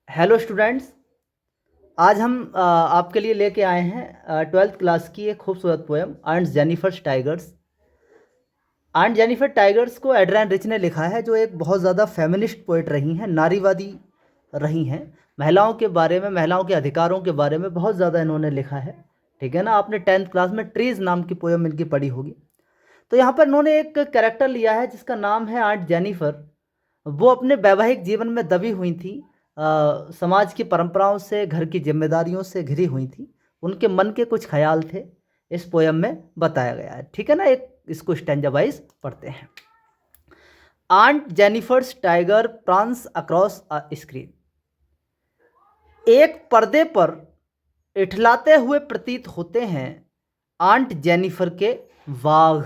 Hello students. आज हम आपके लिए लेके आए हैं 12th क्लास की एक खूबसूरत poem aunt Jennifer tigers. Aunt Jennifer tigers को एड्रियन रिच ने लिखा है, जो एक बहुत ज़्यादा फेमिनिस्ट पोइट रही हैं, नारीवादी रही हैं। महिलाओं के बारे में, महिलाओं के अधिकारों के बारे में बहुत ज़्यादा इन्होंने लिखा है। ठीक है ना। आपने 10th क्लास में ट्रीज नाम की पोएम इनकी पढ़ी होगी। तो यहाँ पर इन्होंने एक कैरेक्टर लिया है जिसका नाम है आंट जेनिफर। वो अपने वैवाहिक जीवन में दबी हुई थी, समाज की परंपराओं से, घर की जिम्मेदारियों से घिरी हुई थी। उनके मन के कुछ ख्याल थे, इस पोयम में बताया गया है। ठीक है ना। एक इसको स्टैंजा वाइज पढ़ते हैं। Aunt Jennifer's tiger prance across a screen. एक पर्दे पर इठलाते हुए प्रतीत होते हैं आंट जेनिफर के वाघ।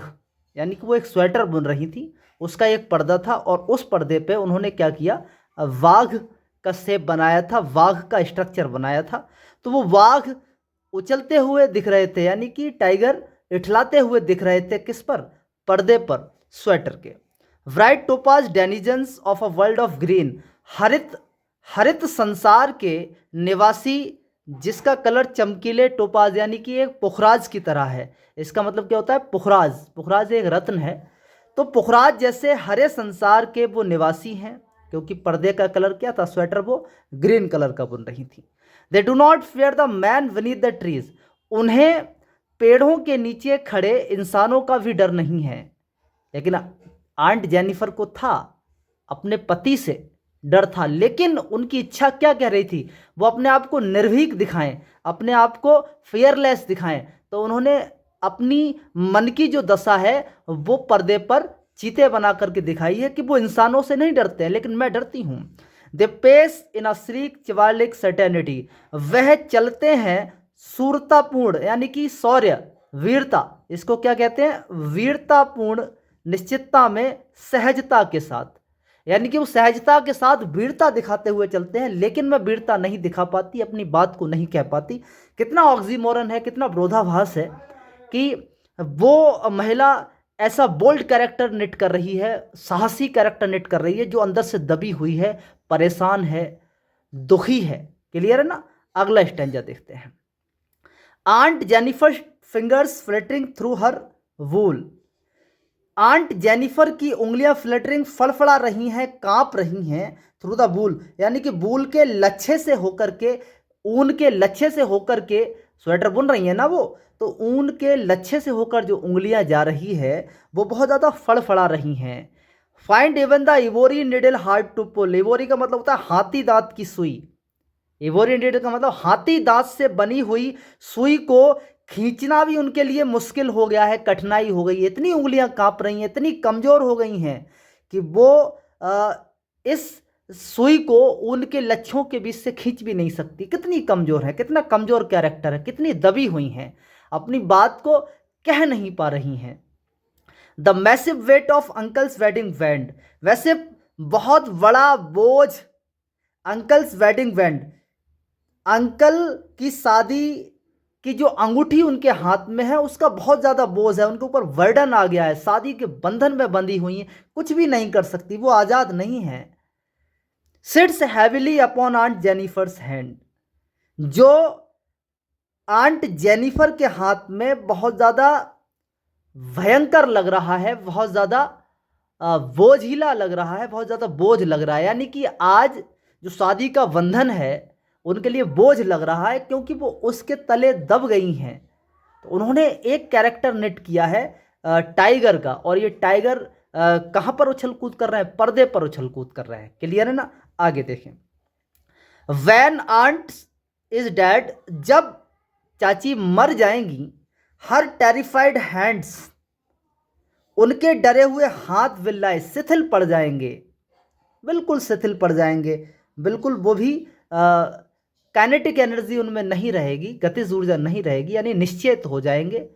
यानी कि वो एक स्वेटर बुन रही थी, उसका एक पर्दा था और उस पर्दे पे उन्होंने क्या किया, वाघ का शेप बनाया था, वाघ का स्ट्रक्चर बनाया था। तो वो वाघ उछलते हुए दिख रहे थे, यानी कि टाइगर इठलाते हुए दिख रहे थे। किस पर? पर्दे पर, स्वेटर के। Bright topaz denizens of a world of green. हरित हरित संसार के निवासी जिसका कलर चमकीले टोपाज यानी कि एक पुखराज की तरह है। इसका मतलब क्या होता है? पुखराज। पुखराज एक रत्न है। तो पुखराज जैसे हरे संसार के वो निवासी हैं, क्योंकि पर्दे का कलर क्या था? स्वेटर वो ग्रीन कलर का बुन रही थी। They do not fair the man Vineeth the trees. उन्हें पेड़ों के नीचे खड़े इंसानों का भी डर नहीं है। लेकिन आंट जेनिफर को था, अपने पति से डर था, लेकिन उनकी इच्छा क्या कह रही थी? वो अपने आप को निर्भीक दिखाएं, अपने आप को फियरलेस दिखाएं। तो उन्होंने अपनी मन की जो दशा है वो पर्दे पर चीते बना करके दिखाई है कि वो इंसानों से नहीं डरते हैं, लेकिन मैं डरती हूं। They pace in a sleek chivalric certainty. वह चलते हैं शूरतापूर्ण, यानी कि शौर्य, वीरता। इसको क्या कहते हैं? वीरतापूर्ण निश्चितता में, सहजता के साथ। यानी कि वो सहजता के साथ वीरता दिखाते हुए चलते हैं, लेकिन मैं वीरता नहीं दिखा पाती, अपनी बात को नहीं कह पाती। कितना ऑक्सीमोरन है, कितना विरोधाभास है कि वो महिला ऐसा बोल्ड कैरेक्टर निट कर रही है, साहसी कैरेक्टर निट कर रही है, जो अंदर से दबी हुई है, परेशान है, दुखी है। क्लियर है ना। अगला स्टेंजा देखते हैं। Aunt Jennifer fingers flittering through हर वूल। आंट जेनिफर की उंगलियां फ्लटरिंग, फड़फड़ा रही हैं, कांप रही हैं, थ्रू द बूल, यानी कि बूल के लच्छे से होकर के, ऊन के लच्छे से होकर के स्वेटर बुन रही है ना वो। तो ऊन के लच्छे से होकर जो उंगलियां जा रही है वो बहुत ज़्यादा फड़फड़ा रही हैं। Find even the ivory needle hard to pull. Ivory का मतलब होता है हाथी दांत की सुई। इवोरी निडल का मतलब हाथी दांत से बनी हुई सुई को खींचना भी उनके लिए मुश्किल हो गया है, कठिनाई हो गई है। इतनी उंगलियां कांप रही हैं, इतनी कमजोर हो गई हैं कि वो इस सुई को उनके लच्छों के बीच से खींच भी नहीं सकती। कितनी कमजोर है, कितना कमजोर कैरेक्टर है, कितनी दबी हुई हैं, अपनी बात को कह नहीं पा रही हैं। The massive weight of uncle's wedding band. वैसे बहुत बड़ा बोझ अंकल्स वेडिंग बैंड, अंकल की शादी की जो अंगूठी उनके हाथ में है उसका बहुत ज़्यादा बोझ है, उनके ऊपर वर्डन आ गया है, शादी के बंधन में बंधी हुई हैं, कुछ भी नहीं कर सकती, वो आज़ाद नहीं है। Sits heavily upon aunt Jennifer's hand. जो आंट जेनिफर के हाथ में बहुत ज़्यादा भयंकर लग रहा है, बहुत ज़्यादा बोझिला लग रहा है, बहुत ज़्यादा बोझ लग रहा है। यानी कि आज जो शादी का बंधन है उनके लिए बोझ लग रहा है, क्योंकि वो उसके तले दब गई हैं। तो उन्होंने एक कैरेक्टर निट किया है टाइगर का, और ये टाइगर कहाँ पर उछल कूद कर रहे हैं? पर्दे पर उछल कूद कर रहे हैं। क्लियर है ना। आगे देखें। When aunt is dead. जब चाची मर जाएंगी, हर टेरिफाइड हैंड्स, उनके डरे हुए हाथ विल्लाए शिथिल पड़ जाएंगे, बिल्कुल शिथिल पड़ जाएंगे। बिल्कुल वो भी काइनेटिक एनर्जी उनमें नहीं रहेगी, गतिज ऊर्जा नहीं रहेगी, यानी निश्चेत हो जाएंगे,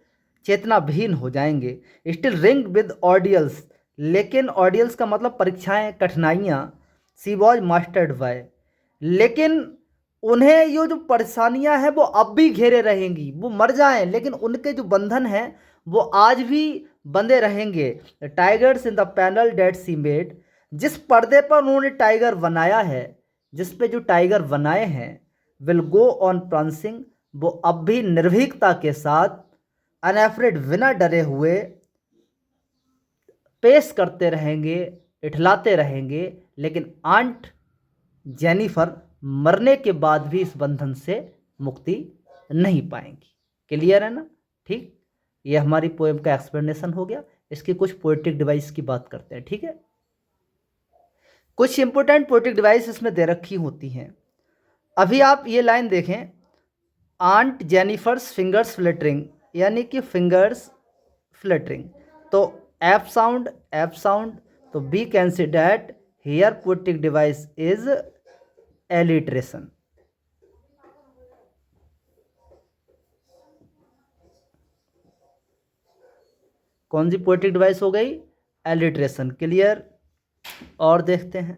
चेतनाहीन हो जाएंगे। Still ring with ordeals. लेकिन ऑडियल्स का मतलब परीक्षाएं, कठिनाइयाँ। She was mastered by. लेकिन उन्हें ये जो परेशानियां हैं वो अब भी घेरे रहेंगी। वो मर जाएं लेकिन उनके जो बंधन हैं वो आज भी बंधे रहेंगे। Tigers in the panel that she made. जिस पर्दे पर उन्होंने टाइगर बनाया है, जिस पे जो टाइगर बनाए हैं विल गो ऑन प्रांसिंग, वो अब भी निर्भीकता के साथ अनएफ्रेड बिना डरे हुए पेश करते रहेंगे, इठलाते रहेंगे, लेकिन आंट जेनिफर मरने के बाद भी इस बंधन से मुक्ति नहीं पाएंगी। क्लियर है ना? ठीक, ये हमारी पोएम का एक्सप्लेनेशन हो गया। इसकी कुछ पोएटिक डिवाइस की बात करते हैं। ठीक है, कुछ इंपोर्टेंट पोएटिक डिवाइस इसमें दे रखी होती हैं। अभी आप ये लाइन देखें, आंट जेनिफर्स फिंगर्स फ्लिटरिंग, यानी कि फिंगर्स फ्लिटरिंग, तो एफ साउंड, तो we can see that here poetic device is alliteration. कौन सी पोएटिक डिवाइस हो गई? एलिट्रेशन। क्लियर? और देखते हैं,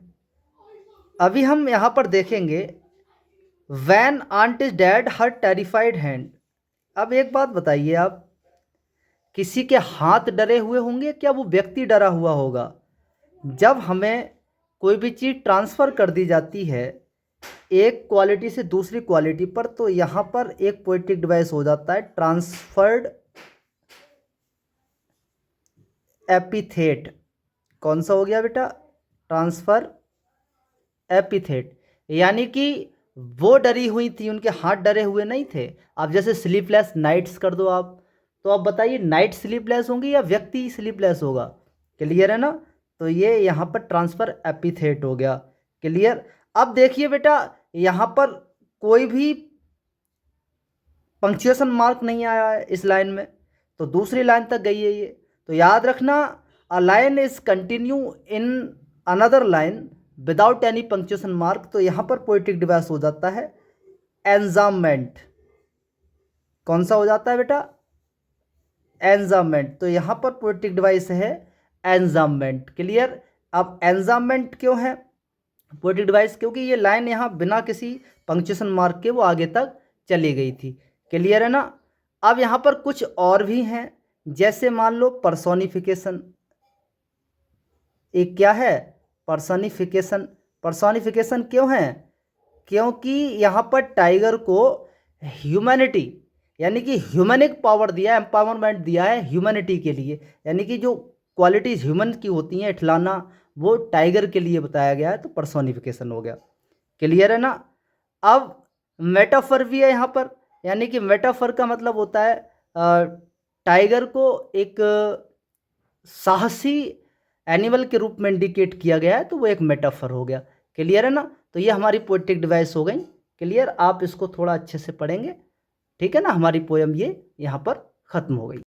अभी हम यहां पर देखेंगे when aunt is dead her terrified hand. अब एक बात बताइए आप, किसी के हाथ डरे हुए होंगे, क्या वो व्यक्ति डरा हुआ होगा? जब हमें कोई भी चीज़ ट्रांसफ़र कर दी जाती है एक क्वालिटी से दूसरी क्वालिटी पर, तो यहाँ पर एक पोएटिक डिवाइस हो जाता है ट्रांसफर्ड एपिथेट। कौन सा हो गया बेटा? ट्रांसफर एपिथेट, यानी कि वो डरी हुई थी, उनके हाथ डरे हुए नहीं थे। आप जैसे स्लीपलेस नाइट्स कर दो आप, तो आप बताइए नाइट स्लीपलेस होंगी या व्यक्ति स्लीपलेस होगा? क्लियर है ना? तो ये यहाँ पर ट्रांसफर एपिथेट हो गया। क्लियर? अब देखिए बेटा, यहाँ पर कोई भी पंक्चुएशन मार्क नहीं आया है इस लाइन में, तो दूसरी लाइन तक गई है ये। तो याद रखना, a line is continue in another line without any punctuation mark, तो यहाँ पर पोएटिक डिवाइस हो जाता है एंजाममेंट। कौन सा हो जाता है बेटा? एंजाममेंट। तो यहाँ पर पोएटिक डिवाइस है एंजाममेंट। क्लियर? अब एंजाममेंट क्यों है पोएटिक डिवाइस? क्योंकि ये लाइन यहाँ बिना किसी पंक्चुएशन मार्क के वो आगे तक चली गई थी। क्लियर है ना? अब यहाँ पर कुछ और भी हैं, जैसे मान लो पर्सोनिफिकेशन। एक क्या है? पर्सोनिफिकेशन। पर्सोनिफिकेशन क्यों है? क्योंकि यहाँ पर टाइगर को ह्यूमैनिटी, यानी कि ह्यूमनिक पावर दिया है, एम्पावरमेंट दिया है ह्यूमैनिटी के लिए, यानी कि जो क्वालिटीज़ ह्यूमन की होती हैं, इठलाना, वो टाइगर के लिए बताया गया है, तो पर्सोनिफिकेशन हो गया। क्लियर है ना? अब मेटाफर भी है यहाँ पर, यानी कि मेटाफर का मतलब होता है टाइगर को एक साहसी एनिमल के रूप में इंडिकेट किया गया है, तो वो एक मेटाफर हो गया। क्लियर है ना? तो ये हमारी पोएटिक डिवाइस हो गई। क्लियर? आप इसको थोड़ा अच्छे से पढ़ेंगे। ठीक है ना? हमारी पोएम ये यहाँ पर ख़त्म हो गई।